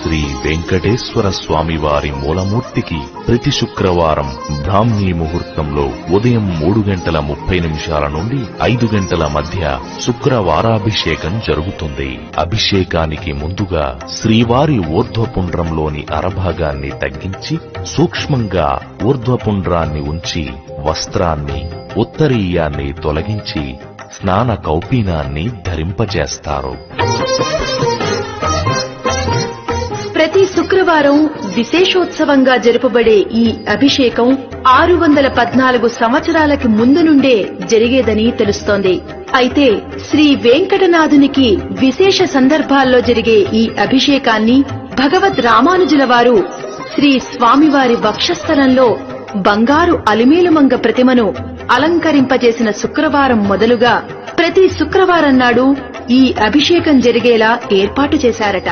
శ్రీ వెంకటేశ్వర స్వామివారి మూలమూర్తికి ప్రతి శుక్రవారం బ్రాహ్మీ ముహూర్తంలో ఉదయం 3:30 నుండి 5 మధ్య శుక్రవారాభిషేకం జరుగుతుంది. అభిషేకానికి ముందుగా శ్రీవారి ఊర్ధ్వపుండ్రంలోని అరభాగాన్ని తగ్గించి సూక్ష్మంగా ఊర్ధ్వపుండ్రాన్ని ఉంచి వస్త్రాన్ని ఉత్తరీయాన్ని తొలగించి స్నాన కౌపీనాన్ని ధరింపజేస్తారు. ప్రతి శుక్రవారం విశేషోత్సవంగా జరుపబడే ఈ అభిషేకం 614 సంవత్సరాలకి ముందు నుండే జరిగేదని తెలుస్తోంది. అయితే శ్రీ వెంకటనాథునికి విశేష సందర్భాల్లో జరిగే ఈ అభిషేకాన్ని భగవద్ రామానుజుల వారు శ్రీ స్వామివారి వక్షస్థలంలో బంగారు అలిమేలుమంగ ప్రతిమను అలంకరింపజేసిన శుక్రవారం మొదలుగా ప్రతి శుక్రవారం నాడు ఈ అభిషేకం జరిగేలా ఏర్పాటు చేశారట.